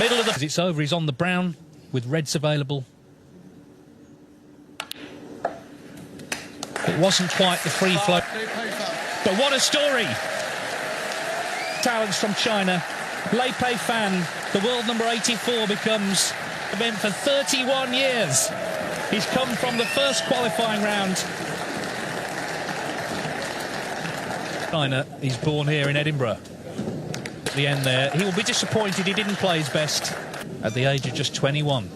Middle of the... As it's over, he's on the brown with reds available. It wasn't quite the free flow. But what a story! Talents from China. Lei Peifan, the world number 84, becomes event for 31 years. He's come from the first qualifying round. China, he's born here in Edinburgh. At the end there, he will be disappointed he didn't play his best at the age of just 21.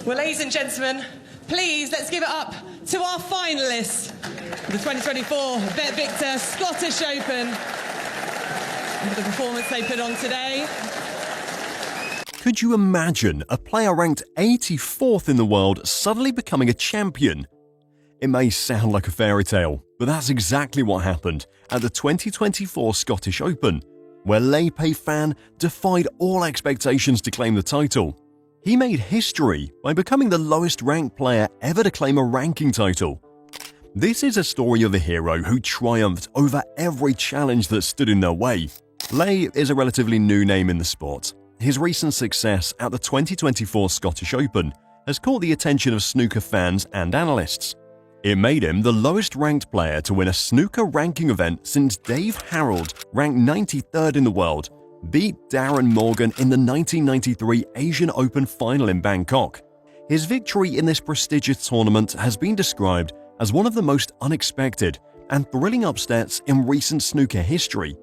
Well, ladies and gentlemen, please let's give it up to our finalists for the 2024 Bet Victor Scottish Open and for the performance they put on today. Could you imagine a player ranked 84th in the world suddenly becoming a champion? It may sound like a fairy tale, but that's exactly what happened at the 2024 Scottish Open, where Lei Peifan defied all expectations to claim the title. He made history by becoming the lowest ranked player ever to claim a ranking title. This is a story of a hero who triumphed over every challenge that stood in their way. Lei is a relatively new name in the sport. His recent success at the 2024 Scottish Open has caught the attention of snooker fans and analysts. It made him the lowest ranked player to win a snooker ranking event since Dave Harold, ranked 93rd in the world, beat Darren Morgan in the 1993 Asian Open final in Bangkok. His victory in this prestigious tournament has been described as one of the most unexpected and thrilling upsets in recent snooker history.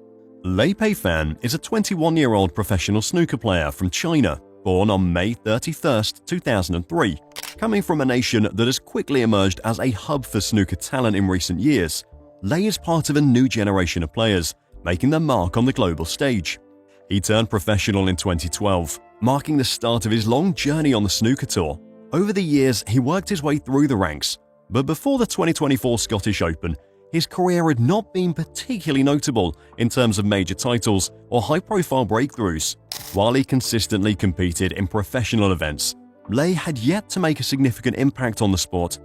Lei Peifan is a 21-year-old professional snooker player from China, born on May 31, 2003. Coming from a nation that has quickly emerged as a hub for snooker talent in recent years, Lei is part of a new generation of players, making their mark on the global stage. He turned professional in 2012, marking the start of his long journey on the snooker tour. Over the years, he worked his way through the ranks, but before the 2024 Scottish Open, his career had not been particularly notable in terms of major titles or high-profile breakthroughs. While he consistently competed in professional events, Lei had yet to make a significant impact on the sport.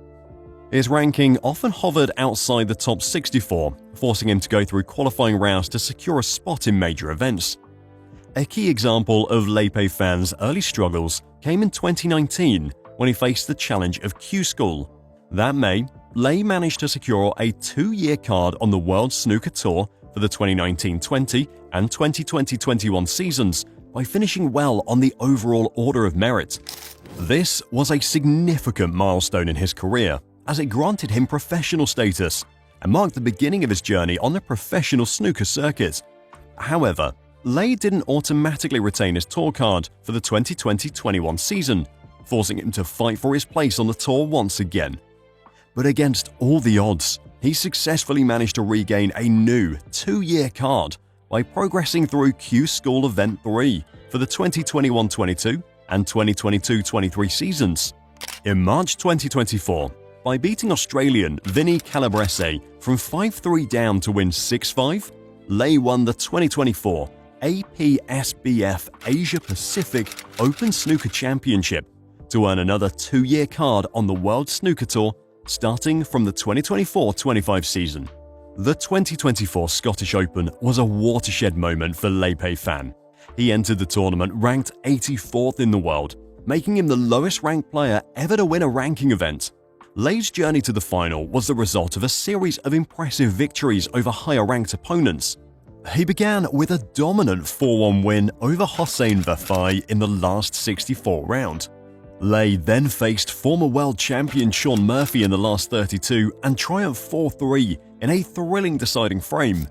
His ranking often hovered outside the top 64, forcing him to go through qualifying rounds to secure a spot in major events. A key example of Lei Peifan's early struggles came in 2019 when he faced the challenge of Q School. That May, Lei managed to secure a 2-year card on the World Snooker Tour for the 2019-20 and 2020-21 seasons by finishing well on the overall order of merit. This was a significant milestone in his career, as it granted him professional status and marked the beginning of his journey on the professional snooker circuit. However, Lei didn't automatically retain his tour card for the 2020-21 season, forcing him to fight for his place on the tour once again. But against all the odds, he successfully managed to regain a new 2-year card by progressing through Q School Event 3 for the 2021-22 and 2022-23 seasons. In March 2024, by beating Australian Vinny Calabrese from 5-3 down to win 6-5, Lei won the 2024 APSBF Asia Pacific Open Snooker Championship to earn another 2-year card on the World Snooker Tour starting from the 2024-25 season. The 2024 Scottish Open was a watershed moment for Lei Peifan. He entered the tournament ranked 84th in the world, making him the lowest ranked player ever to win a ranking event. Lei's journey to the final was the result of a series of impressive victories over higher ranked opponents. He began with a dominant 4-1 win over Hossein Vafai in the last 64 round. Lei then faced former world champion Shaun Murphy in the last 32 and triumphed 4-3 in a thrilling deciding frame.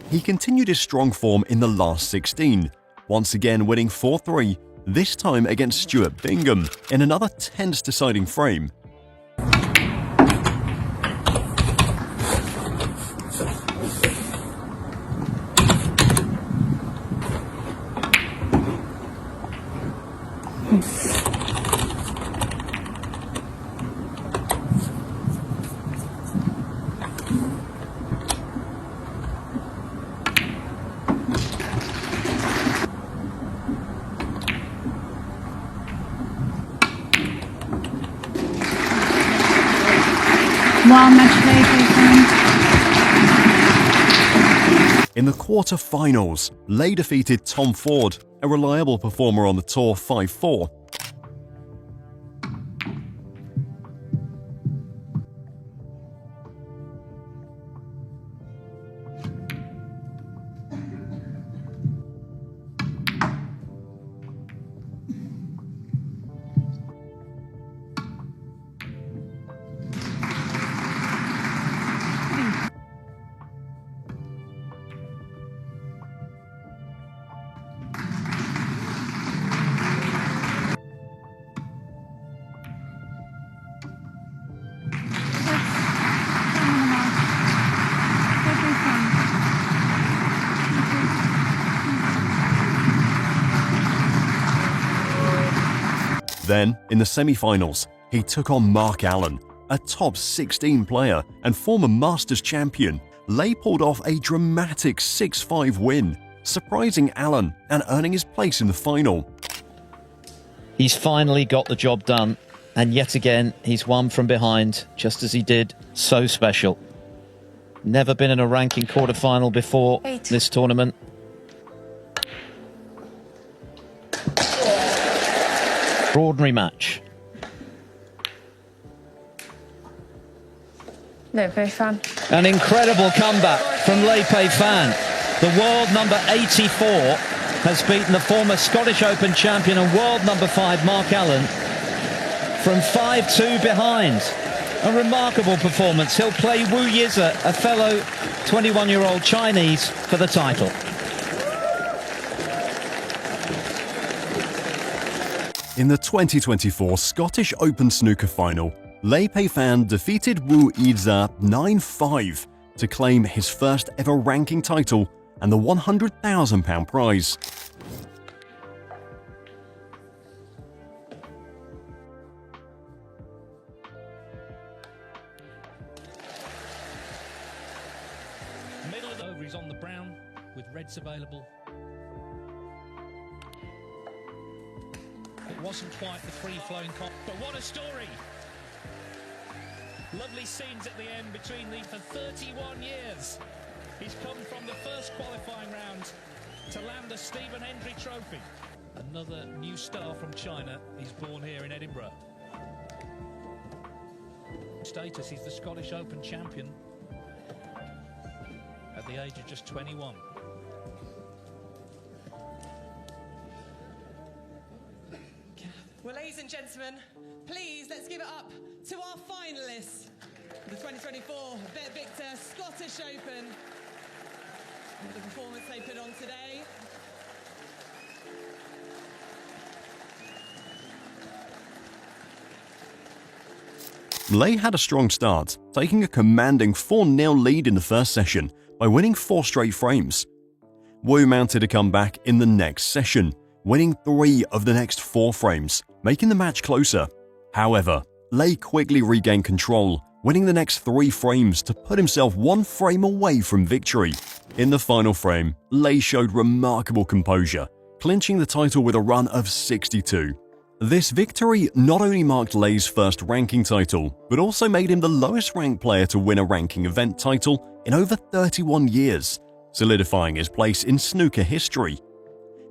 He continued his strong form in the last 16, once again winning 4-3, this time against Stuart Bingham in another tense deciding frame. In the quarter-finals, Lei defeated Tom Ford, a reliable performer on the tour, 5-4. Then, in the semi-finals, he took on Mark Allen, a top 16 player and former Masters champion. Lei pulled off a dramatic 6-5 win, surprising Allen and earning his place in the final. He's finally got the job done, and yet again he's won from behind, just as he did so special. Never been in a ranking quarterfinal before this tournament. Extraordinary match. Lei Peifan. An incredible comeback from Lei Peifan. The world number 84 has beaten the former Scottish Open champion and world number 5 Mark Allen from 5-2 behind. A remarkable performance. He'll play Wu Yize, a fellow 21-year-old Chinese, for the title. In the 2024 Scottish Open Snooker final, Lei Peifan defeated Wu Yize 9-5 to claim his first ever ranking title and the £100,000 prize. Middle of the over, he's on the brown with reds available. It wasn't quite the free-flowing but what a story! Lovely scenes at the end between them for 31 years. He's come from the first qualifying round to land the Stephen Hendry Trophy. Another new star from China. He's born here in Edinburgh. Status, he's the Scottish Open champion at the age of just 21. Well, ladies and gentlemen, please let's give it up to our finalists for the 2024 Bet Victor Scottish Open. The performance they put on today. Lei had a strong start, taking a commanding 4-0 lead in the first session by winning 4 straight frames. Wu mounted a comeback in the next session, winning 3 of the next 4 frames, making the match closer. However, Lei quickly regained control, winning the next 3 frames to put himself 1 frame away from victory. In the final frame, Lei showed remarkable composure, clinching the title with a run of 62. This victory not only marked Lei's first ranking title, but also made him the lowest ranked player to win a ranking event title in over 31 years, solidifying his place in snooker history.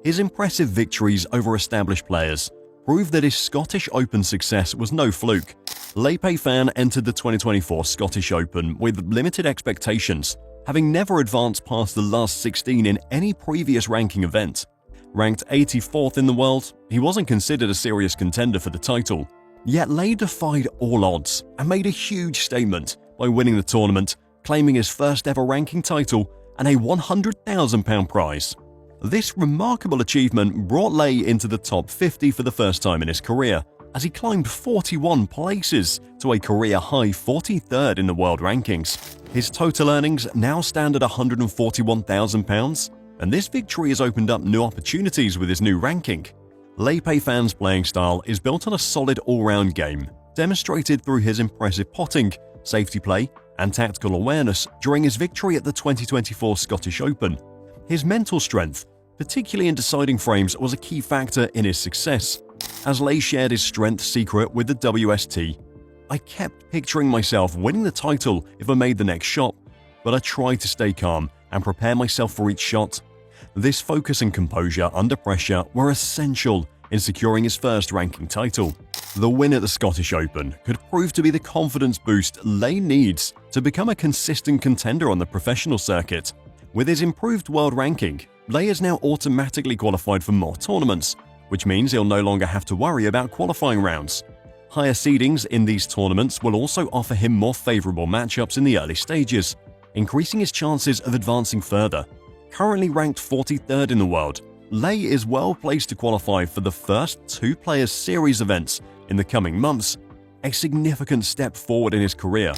His impressive victories over established players proved that his Scottish Open success was no fluke. Lei Peifan entered the 2024 Scottish Open with limited expectations, having never advanced past the last 16 in any previous ranking event. Ranked 84th in the world, he wasn't considered a serious contender for the title. Yet Lei defied all odds and made a huge statement by winning the tournament, claiming his first ever ranking title and a £100,000 prize. This remarkable achievement brought Lei into the top 50 for the first time in his career, as he climbed 41 places to a career-high 43rd in the world rankings. His total earnings now stand at £141,000, and this victory has opened up new opportunities with his new ranking. Lei Peifan's playing style is built on a solid all-round game, demonstrated through his impressive potting, safety play, and tactical awareness during his victory at the 2024 Scottish Open. His mental strength, particularly in deciding frames, was a key factor in his success. As Lei shared his strength secret with the WST, "I kept picturing myself winning the title if I made the next shot, but I tried to stay calm and prepare myself for each shot." This focus and composure under pressure were essential in securing his first ranking title. The win at the Scottish Open could prove to be the confidence boost Lei needs to become a consistent contender on the professional circuit. With his improved world ranking, Lei is now automatically qualified for more tournaments, which means he'll no longer have to worry about qualifying rounds. Higher seedings in these tournaments will also offer him more favorable matchups in the early stages, increasing his chances of advancing further. Currently ranked 43rd in the world, Lei is well placed to qualify for the first two Players Series events in the coming months, a significant step forward in his career.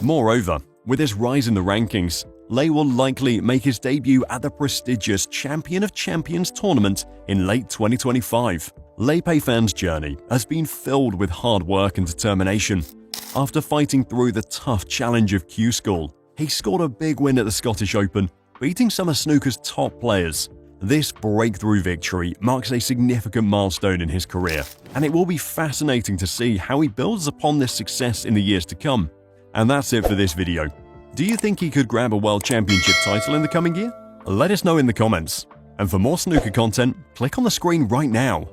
Moreover, with his rise in the rankings, Lei will likely make his debut at the prestigious Champion of Champions tournament in late 2025. Lei Peifan's journey has been filled with hard work and determination. After fighting through the tough challenge of Q School, he scored a big win at the Scottish Open, beating some of snooker's top players. This breakthrough victory marks a significant milestone in his career, and it will be fascinating to see how he builds upon this success in the years to come. And that's it for this video. Do you think he could grab a World Championship title in the coming year? Let us know in the comments. And for more snooker content, click on the screen right now.